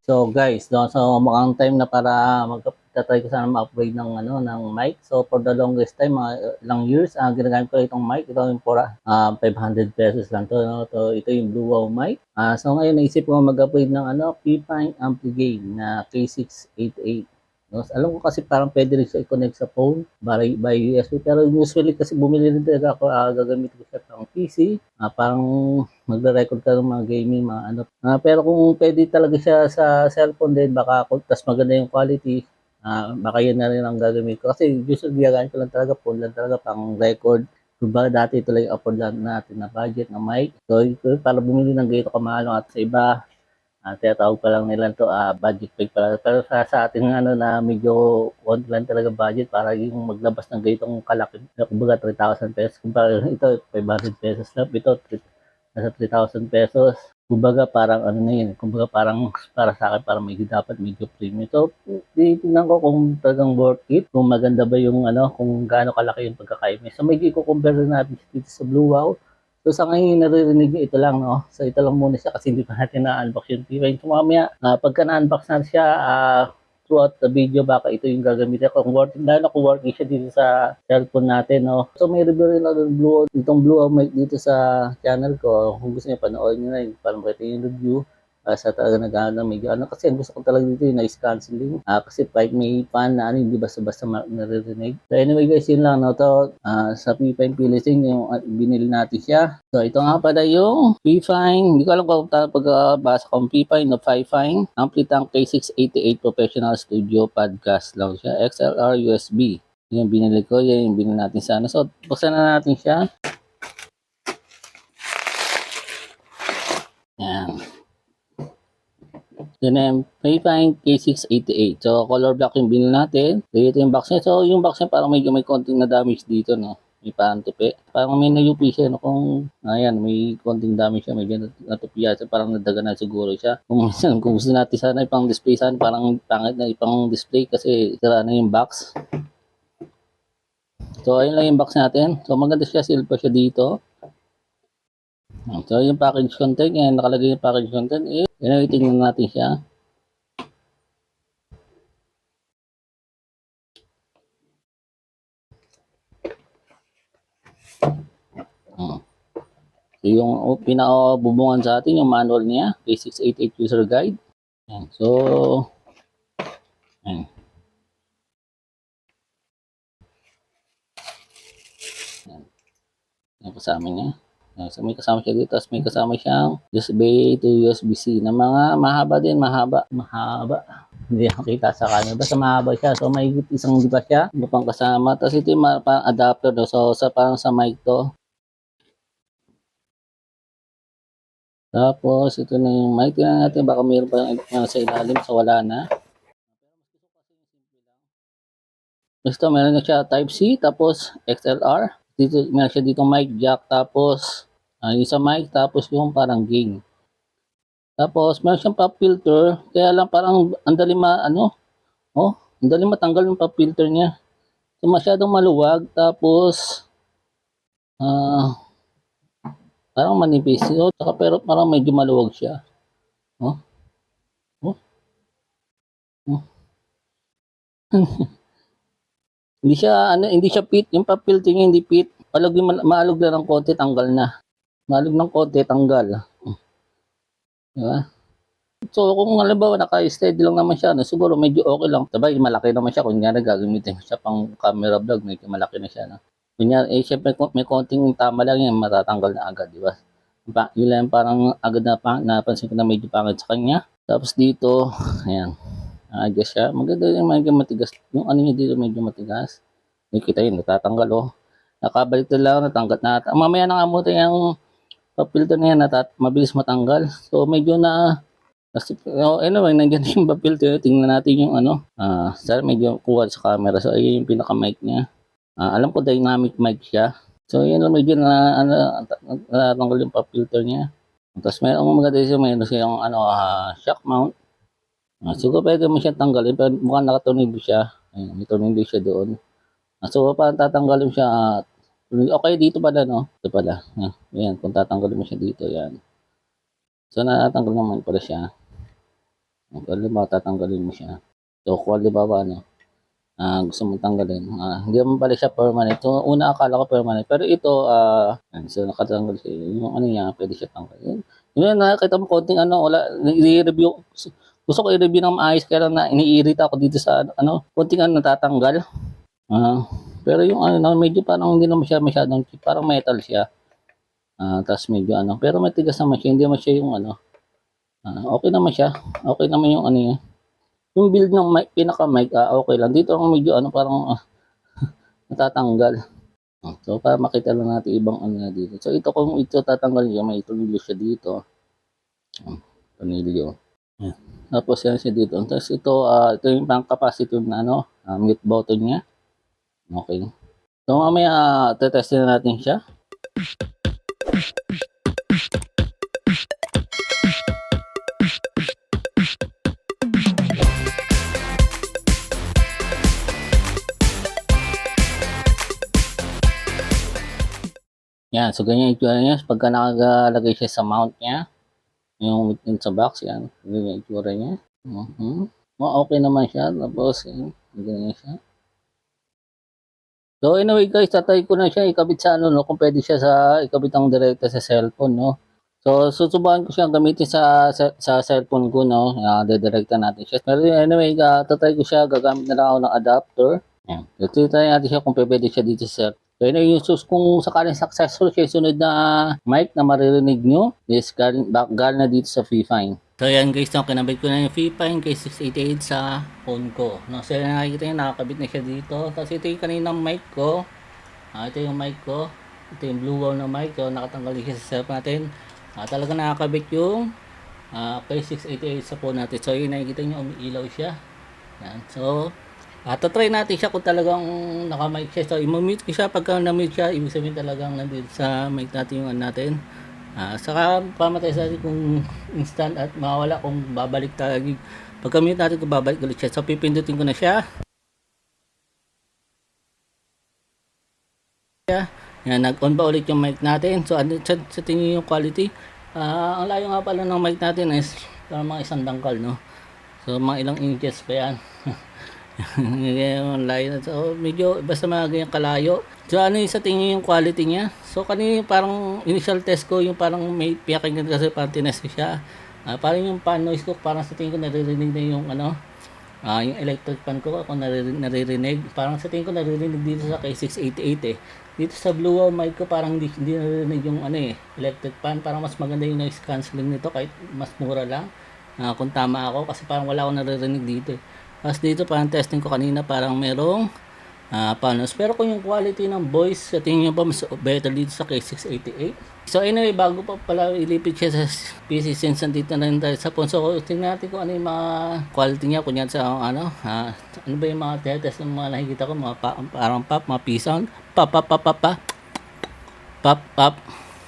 So guys, no, so mukhang time na para magta-try ko sana ma-upgrade ng ano ng mic. So for the longest time, mga ilang years, ginagamit ko itong mic. Ito yung for 500 pesos lang to, no. So ito yung Blue Wow mic. So ngayon naisip ko mag-upgrade ng ano P-Fine Ampli-Gain na K688. No, alam ko kasi parang pwede rin siya i-connect sa phone by USB, pero usually kasi bumili rin talaga ako, gagamitin ko siya pang PC, parang magre-record ka ng mga gaming, mga ano. Pero kung pwede talaga siya sa cellphone din, baka tas maganda yung quality, baka yun na rin ang gagawin ko. Kasi usually gagawin ko lang talaga, phone lang talaga pang record. Diba dati ito lang yung afford lang natin na budget na mic. So para bumili ng ganito kamahal at sa iba, tinatawag pa lang nila ito, budget pack pala. Pero sa ating ano na medyo konti lang talaga budget para yung maglabas ng ganitong kalaki. Kumbaga 3,000 pesos. Kumpara ito, 500 pesos lang. Ito, nasa 3,000 pesos. Kumbaga parang ano na yun, kumbaga parang para sa akin parang medyo dapat medyo premium. So, titingnan ko kung talagang worth it, kung maganda ba yung ano, kung gaano kalaki yung pagkakaiba. So, medyo i-compare natin dito sa Blue Wow. So sa ngayon naririnig nyo ito lang, no? So ito lang muna siya kasi hindi pa natin na-unbox yung P-Fine. So mamaya, pagka na-unbox na siya, throughout the video, baka ito yung gagamitin ko. Kung working, lalo kung working siya dito sa cellphone natin, no? So may review rin ako ng itong Blue mic dito sa channel ko. Kung gusto niyo, panoorin nyo na yung parang makita yung review. Sa talaga nag-ano, medyo ano, kasi ang gusto ko talaga dito yung noise cancelling. Kasi kahit may fan na ano, hindi basta-basta naririnig. So anyway guys, yun lang, no? To, sa P-Fine Philippines, yung binili natin siya. So ito nga pala yung P-Fine, hindi ko alam kung pagkabasa kong P-Fine o Fi-Fine. Amplitank K688 Professional Studio Podcast lang siya. XLR USB. Yung binili ko, yan yung binili natin sana. So buksan na natin siya. Yan. Then yung Fi-Fine K688. So color black yung binili natin. So ito yung box niya. So yung box niya parang medyo may konting na damage dito, no? May parang tupi. Parang may nayupi siya, no? Kung, ayan, may konting damage siya, medyo natupi siya, parang nadaga na siguro siya. Kung gusto natin sana ipang display, sana parang pangit na ipang display kasi sira na yung box. So, ayun lang yung box natin. So, maganda siya, seal pa siya dito. So, yung package content, yan, nakalagay yung package content. Yan, tingnan natin siya. So, yung pinakabubungan sa atin, yung manual niya, K688 user guide. Yan. So, yan. Yan. Yan kasama niya. So, may kasama siya dito. Tapos may kasama siyang USB to USB-C na mga mahaba din. Mahaba. Hindi nakita sa kanya. Basta mahaba siya. So, may isang diba siya. Iba pang kasama. Tapos ito yung parang adapter. No? So, parang sa mic to. Tapos, ito na yung mic. Tingnan natin. Baka mayroon pa yung sa ilalim. So, wala na. Gusto, meron na siya Type-C. Tapos, XLR. Dito, meron siya dito mic jack. Tapos, yung sa mic. Tapos, yung parang gain. Tapos, meron siyang pop filter. Kaya lang parang ang dali ang dali matanggal yung pop filter niya. So, masyadong maluwag. Tapos, parang manipis. So, pero parang medyo maluwag siya. Oh? Oh? Oh? hindi siya fit. Yung pop filter niya hindi fit. Maalog na ng konti, tanggal na. Maalog ng konti, tanggal. Diba? So, kung halimbawa naka-steady lang naman siya, siguro medyo okay lang. Sabay, malaki naman siya. Kung nga gagamitin siya pang camera vlog, medyo malaki na siya. No? Kunyari, syempre may konting tama lang yan, matatanggal na agad, di ba? Yun lang parang agad napansin ko na medyo pangit sa kanya. Tapos dito, ayan, adjust siya. Maganda yung medyo matigas. Yung ano niya dito medyo matigas. May kita yun, natatanggal oh. Nakabalik na lang, natanggal na. Mamaya na nga muna yung filter na yan, mabilis matanggal. So medyo anyway, nandiyan yung filter. Tingnan natin yung ano. Sana medyo kuha sa camera. So ayun yung pinaka-mic niya. Alam ko dynamic mic siya. So yun lang medyo natanggal yung pop filter niya. Tapos mayroong maganda siya, mayroon siyang shock mount. So pwede mo siya tanggalin, pero mukhang nakatunog siya. Ayun, may tunog siya doon. So parang tatanggalin siya. Okay dito pala, no? Ito pala. Ayan, kung tatanggalin mo siya dito, yan. So natanggal naman pala siya. Halimbawa, tatanggalin mo siya. So, kung halimbawa, gusto mong tanggalin. Hindi naman pala siya permanent. So, una akala ko permanent. Pero ito, so nakatanggal siya. Yung ano niya, pwede siya tanggalin. Yun, nakita mo konting wala, i-review. Gusto ko i-review ng maayos, kaya lang na iniirita ako dito sa konting natatanggal. Pero yung medyo parang hindi naman siya masyadong cheap. Parang metal siya. Tapos medyo pero matigas naman siya. Hindi naman siya yung okay naman siya. Okay naman yung niya. Yung build ng mic, pinaka-mic, okay lang. Dito ang medyo parang natatanggal. So, para makita lang natin ibang na dito. So, ito kung ito tatanggal niya, may tornilyo siya dito. Tornilyo. Tapos yan siya dito. Tapos ito yung pang capacitive na mute button niya. Okay. So, mamaya tetestin na natin siya. Yan, so ganyan yung itsura niya. Pagka nakalagay siya sa mount niya, yung sa box, yan. Ganyan yung itsura niya. Okay naman siya. Tapos, yan. Ganyan siya. So, anyway guys, tatry ko na siya ikabit sa kung pwede siya ikabit ang direkta sa cellphone, So, susubukan ko siyang gamitin sa cellphone ko, dedirekta natin siya. Pero anyway, tatry ko siya, gagamit na lang ako ng adapter. Yan. So, try natin siya kung pwede siya dito sa cellphone. So, yun yung kung sakaling successful siya, sunod na mic na maririnig nyo, is galing na dito sa Fifine. So, yan guys, kinabit ko na yung Fifine K688 sa phone ko. So, nakikita nyo, nakakabit na siya dito. Tapos, ito yung kaninang mic ko. Ito yung mic ko. Ito yung blue wall na mic. So, nakatanggal siya sa cellphone natin. Talaga nakakabit yung K688 sa phone natin. So, yun, nakikita nyo, umiilaw siya. Yan. So, tatry natin siya kung talagang naka-mic siya. So, i-mute ko siya. Pagka na-mute siya, ibig sabihin talagang nandito sa mic natin yung natin. Saka pamatay sa natin kung instant at mawala kung babalik tayo. Pagka mute natin kung babalik ulit siya. So, pipindutin ko na siya. Yan, nag-on ba ulit yung mic natin. So, sa tingin yung quality. Ang layo nga pala ng mic natin is parang mga isang dangkal, So, mga ilang inches pa yan. So, medyo basta mga ganyan kalayo. So, sa tingin yung quality niya? So, kanina parang initial test ko, yung parang may pakinggan kasi parang tinest siya. Parang yung fan noise ko, parang sa tingin ko naririnig na yung yung electric fan ko, ako naririnig. Parang sa tingin ko naririnig dito sa K688 Dito sa blue wall mic ko, parang hindi naririnig yung electric fan. Parang mas maganda yung noise cancelling nito kahit mas mura lang. Kung tama ako, kasi parang wala akong naririnig dito Tapos dito parang testing ko kanina, parang merong panos. Pero kung yung quality ng voice, sa tingin nyo ba mas better dito sa K688? So anyway, bago pa pala ilipit siya sa PC, since nandito na rin tayo sa phone. So tingnan natin kung ano yung mga quality niya. Kunyari sa ano ba yung mga test ng mga nakikita ko, mga parang pop, mga P-sound. Pop, pop, pop, pop, pop, pop, pop,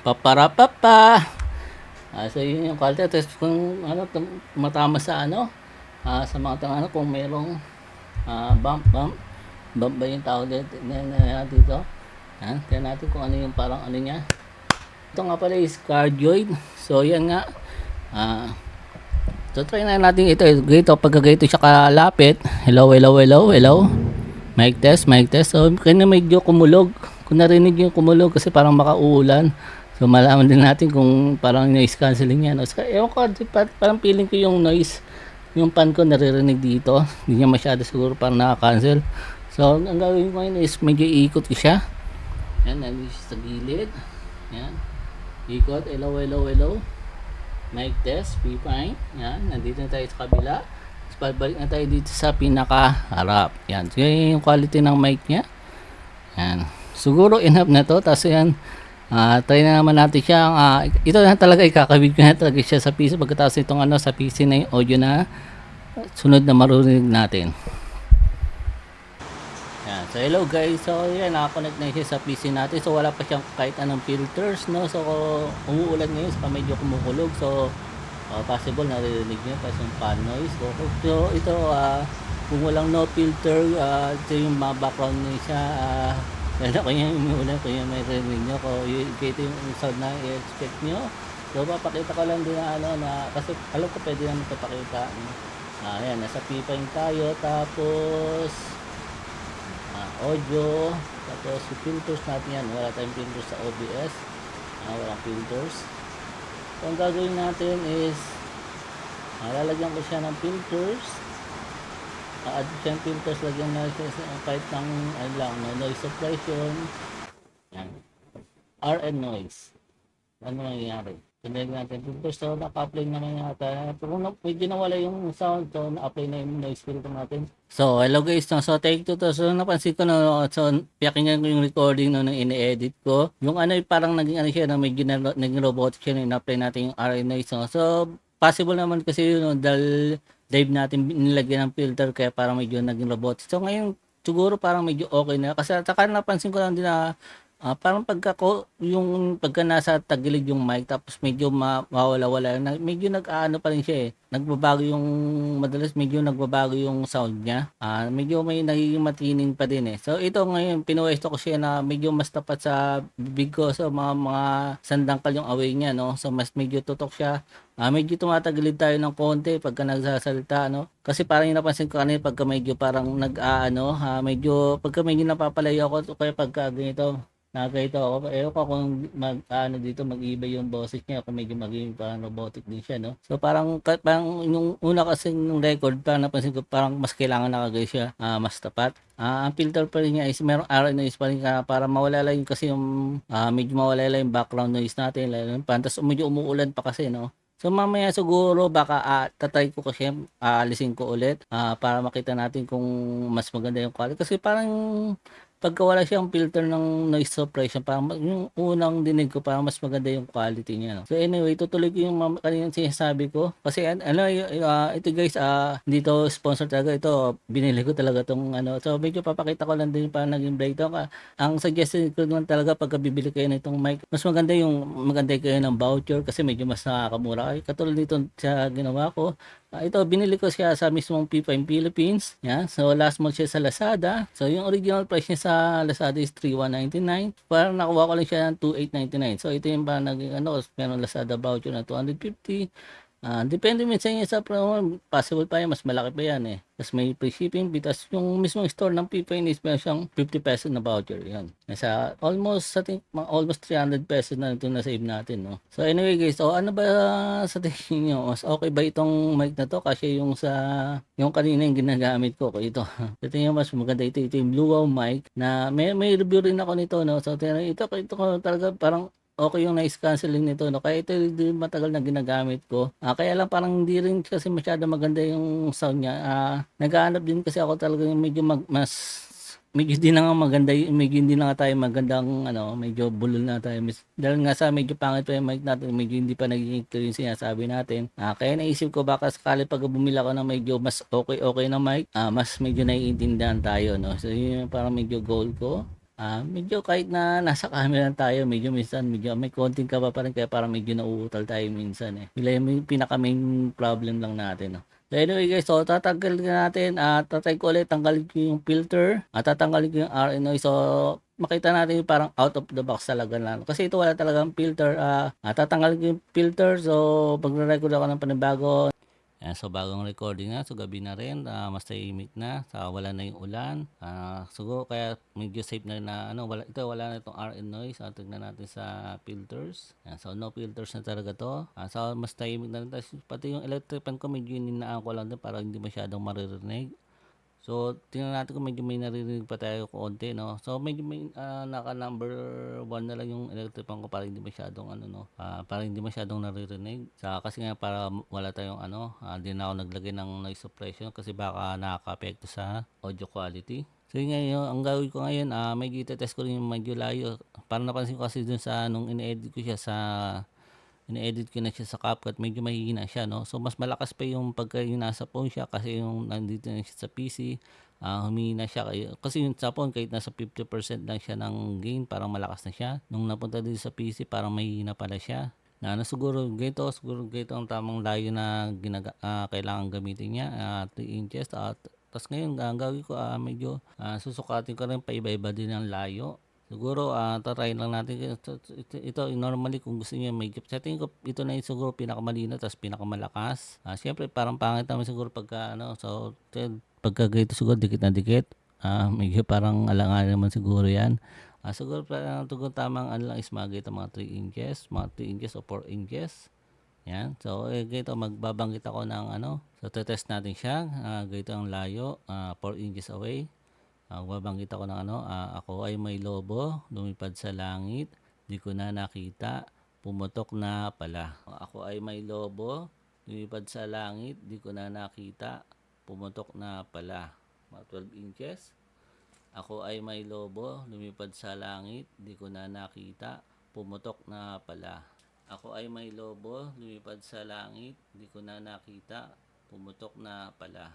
paparapapa. So yun yung quality test kung matama sa sa mga kung merong bump ba yung tawag dito. Tignan natin kung ano yung parang niya. Ito nga pala is cardioid. So yan nga. So try na natin ito. Pagka-gito siya kalapit. Hello. Mic test. So kanya medyo kumulog. Kung narinig yung kumulog kasi parang makauulan. So malaman din natin kung parang noise cancelling yan. So, ewan ko, parang feeling ko yung noise, yung pan ko naririnig dito. Hindi niya masyado siguro parang naka-cancel. So ang gagawin ko ngayon is medyo iikot ko siya. Yan, nandito sa gilid. Yan. Ikot, hello. Mic test, Fifine. Yan, nandito na tayo sa kabila. Tapos babalik na tayo dito sa pinaka-harap. Yan. So yan yung quality ng mic niya. Yan. Siguro enough na to. Tapos yan, try na naman natin siya. Ito na talaga, ikakabit ko na talaga siya sa PC. Pagkatapos itong sa PC na yung audio na sunod na marurinig natin. Yan. So hello guys. So yan, nakakonect na siya sa PC natin. So wala pa siyang kahit anong filters, So umuulan ngayon, so medyo kumukulog. So possible naririnig niyo pa yung fan noise. So ito, kung walang no filter, ito yung mga background niya siya. Kaya kung yung umuulan, kung yung may rinig nyo, kung ito yung sound na i-expect nyo. So papakita ko lang din na ano na kasi alam ko pwede naman ito pakita, no? Ayan, nasa P5 tayo, tapos audio, tapos yung filters natin yan, wala tayong filters sa OBS, walang filters. So ang gagawin natin is lalagyan ko siya ng filters, add siya ng filters, lagyan na siya kahit ng ano lang, no, noise suppression, yan, RN noise. Ano mangyayari? Tinignan natin filters, so naka-apply naman yata. Pero medyo nawala yung sound, so na-apply na yung noise filter natin. So hello guys, no? So take 2 to. So napansin ko no, so pakinggan ko yung recording no, nung ini-edit ko. Yung ano parang naging ano siya, no, medyo naging robotic siya, no, in-apply natin yung RN noise. No? So possible naman kasi yun, no, dahil live natin nilagyan ng filter kaya parang medyo naging robotic. So ngayon siguro parang medyo okay na. Kasi saka napansin ko lang din na parang pagka nasa tagilid yung mic tapos medyo mawala-wala na medyo nag-aano pa rin siya eh. Nagbabago yung madalas medyo nagbabago yung sound niya. Medyo may nagiging matining pa din eh. So ito ngayon pinuwesto ko siya na medyo mas tapat sa bibig ko, so mga sandangkal yung away niya, no. So mas medyo tutok siya. Medyo tumatagilid tayo ng konti pagka nagsasalita, no. Kasi parang yung napansin ko kanina pagka medyo parang medyo pagka medyo napapalayo ako kaya pagka ganito nakakita ako, ewan ko kung dito mag-iba yung boses niya kung medyo maging parang robotic din siya, no? So parang yung una kasi ng record, parang napansin ko parang mas kailangan nakagay siya, mas tapat. Ang filter pa rin niya is merong RN noise pa rin para mawala lang kasi yung medyo mawala lang yung background noise natin, lalo yung pantas medyo umuulan pa kasi, no? So mamaya siguro baka tatry ko kasi aalisin ko ulit para makita natin kung mas maganda yung quality kasi parang pagka wala siyang filter ng noise suppression, parang yung unang dinig ko parang mas maganda yung quality niya, no? So anyway, tutuloy ko yung kanina sinasabi ko. Kasi ito guys, hindi to sponsor talaga. Ito, binili ko talaga tong ano. So medyo papakita ko lang din parang naging breakdown ka. Ang suggestion ko naman talaga pagka bibili kayo nitong mic, mas maganda kayo ng voucher kasi medyo mas nakakamura. Katulad nito sa ginawa ko. Ito, binili ko siya sa mismong P5 Philippines. Yan. So, last month siya sa Lazada. So, yung original price niya sa Lazada is 3,199. Parang nakuha ko lang siya ng 2,899. So, ito yung parang naging meron Lazada voucher na 250. Depende minsan yan sa promo, possible pa yan, mas malaki pa yan eh. Tapos may free shipping, bitas yung mismong store ng P5 is meron siyang 50 pesos na voucher. Yan. Nasa almost, I think, almost 300 pesos na ito na save natin, no? So anyway guys, so ano ba sa tingin nyo? Mas okay ba itong mic na to? Kasi yung kanina yung ginagamit ko, ito. Sa tingin nyo mas maganda ito yung Blue Wow mic na may review rin ako nito, no? So ito ko talaga parang okay yung noise cancelling nito, no? Kaya ito din matagal na ginagamit ko. Kaya lang parang hindi rin kasi masyado maganda yung sound niya. Naghahanap din kasi ako talaga yung medyo medyo hindi na nga maganda, medyo hindi na nga tayo magandang medyo bulol na tayo. Dahil nga sa medyo pangit pa yung mic natin, medyo hindi pa naging clear yung sinasabi natin. Kaya naisip ko baka sakali pag bumila ko ng medyo mas okay na mic, mas medyo naiintindihan tayo, no? So yun yung parang medyo goal ko. Medyo kahit na nasa camera tayo, medyo minsan medyo may konting kaba pa rin kaya parang medyo nauutal tayo minsan eh. Yung pinaka main problem lang natin, no? So anyway guys, so tatanggalin natin at tatry ko ulit tanggalin ko yung filter at tatanggalin ko yung RN noise. So makita natin yung parang out of the box talaga lang. Kasi ito wala talagang filter. Tatanggalin ko yung filter. So pag-record ako ng panibago. Yan, so bagong recording na, so gabi na rin, mas tahimik na, wala na yung ulan. Siguro kaya medyo safe na wala na itong RN noise. Tignan natin sa filters. Yan, so no filters na talaga to. So mas tahimik na rin. Pati yung electric fan ko medyo ninaan ko lang din para hindi masyadong maririnig. So, tingnan natin kung medyo may naririnig pa tayo konti, no? So, medyo may naka number 1 na lang yung electric fan ko para hindi masyadong para hindi masyadong naririnig. Kasi nga para wala tayong hindi na ako naglagay ng noise suppression kasi baka nakaka-apekto sa audio quality. So, yun ngayon, ang gagawin ko ngayon, medyo itetest ko rin yung medyo layo. Parang napansin ko kasi dun sa nung in-edit ko siya in-edit ko na siya sa CapCut, medyo mahihina siya, no? So, mas malakas pa yung pagka yung nasa phone siya kasi yung nandito na siya sa PC, humihina siya. Kasi yung sa phone, kahit nasa 50% lang siya ng gain, parang malakas na siya. Nung napunta din sa PC, parang mahihina pala siya. Siguro ganito ang tamang layo na kailangan gamitin niya, 3 inches. Tapos ngayon, ang gagawin ko, medyo susukatin ko rin pa iba-iba din ang layo. Siguro, ta-try lang natin ito normally kung gusto niyo medyo sa tingin ko ito na yung siguro pinakamalinaw ta's pinakamalakas. Siyempre parang pangit naman siguro pagka ano, so pagka ganito siguro dikit na dikit, medyo parang alanganin naman siguro 'yan. Siguro parang siguro tamang ano lang is mga ganito mga 3 inches, mga 2 inches o 4 inches, 'yan. So, ganito magbabanggit ako ng ano, so te-test natin siya, ganito ang layo, 4 inches away. Babanggit ako ng ano, ako ay may lobo, lumipad sa langit, di ko na nakita, pumutok na pala. Ako ay may lobo, lumipad sa langit, di ko na nakita, pumutok na pala. Mga 12 inches. Ako ay may lobo, lumipad sa langit, di ko na nakita, pumutok na pala. Ako ay may lobo, lumipad sa langit, di ko na nakita, pumutok na pala.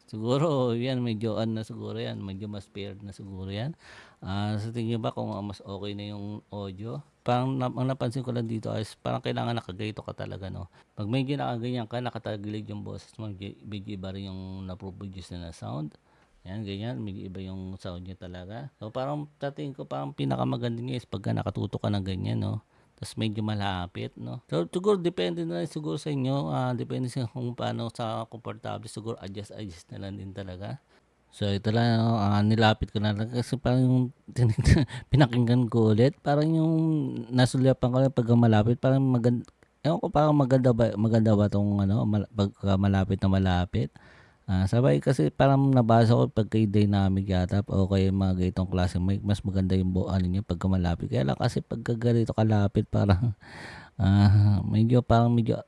Siguro yan medyo ano na siguro yan, medyo mas paired na siguro yan. Sa tingin niyo ba kung mas okay na yung audio? Parang ang napansin ko lang dito is parang kailangan nakaganito ka talaga, no? Pag medyo nakaganyan ka, nakatagilid yung boses mo, medyo iba rin yung napoproduce na sound. Yan, ganyan, medyo iba yung sound niya talaga. So parang tingin ko parang pinakamaganda niya is pagka nakatuto ka ng ganyan, no? Tas medyo malapit, no? So siguro depende na rin siguro sa inyo, depende sa kung paano sa komportable, siguro adjust na lang din talaga. So ito lang, no, nilapit ko na lang kasi parang yung pinakinggan ko ulit, parang yung nasulyapan ko lang pagka malapit, parang ewan ko parang maganda ba 'tong ano, pagka malapit na malapit. Sabay kasi parang nabasa ko pag kay dynamic yata o kaya mga ganitong klaseng mic, mas maganda yung ano niya pagka malapit. Kaya lang kasi pagka ganito kalapit parang medyo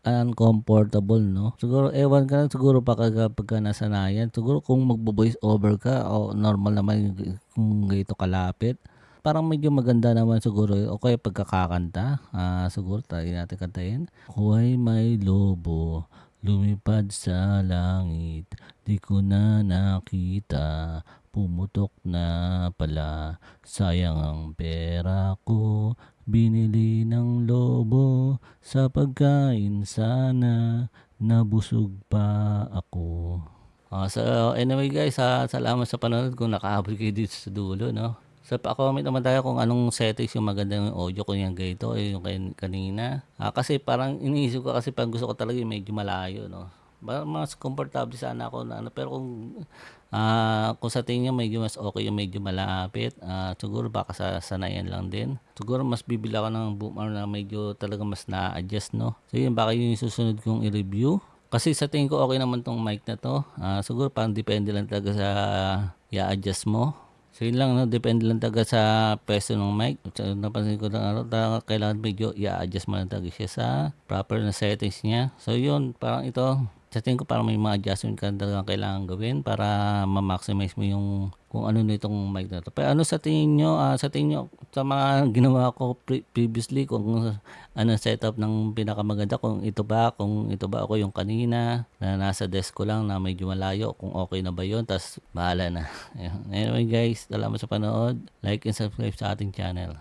uncomfortable, no? Siguro ewan ka lang siguro pagka nasanayan. Siguro kung magvo-voice over ka o normal naman kung ganito kalapit. Parang medyo maganda naman siguro o kaya pagkakakanta. Siguro try natin kantahin. Ako ay may lobo, lumipad sa langit, di ko na nakita, pumutok na pala, sayang ang pera ko, binili ng lobo, sa pagkain sana, nabusog pa ako. So anyway guys, salamat sa panonood kung nakahabol kayo dito sa dulo, no? So pa-comment naman tayo kung anong settings yung magandang audio, kung yung ganito o yung kanina. Kasi parang iniisip ko kasi parang gusto ko talaga yung medyo malayo, no? Mas komportable sana ako na ano, pero kung sa tingin niyo medyo mas okay yung medyo malapit, siguro baka sa sanayan lang din. Siguro mas bibili ako ng boom arm na medyo talaga mas na-adjust, no? So yun, baka yun yung susunod kong i-review. Kasi sa tingin ko okay naman tong mic na to. Siguro parang depende lang talaga sa i-adjust mo. So yun lang, no? Depende lang talaga sa pwesto ng mic. So, napansin ko lang kailangan medyo i-adjust mo lang talaga siya sa proper na settings niya. So yun, parang ito, sa tingin ko parang may mga adjustment ka talaga kailangan gawin para ma-maximize mo yung kung ano nitong mic na to. Pero ano sa tingin nyo, sa mga ginawa ko previously, kung ano setup ng pinakamaganda, kung ito ba ako yung kanina na nasa desk ko lang na medyo malayo, kung okay na ba yun, tas bahala na. Anyway guys, salamat sa panood, like and subscribe sa ating channel.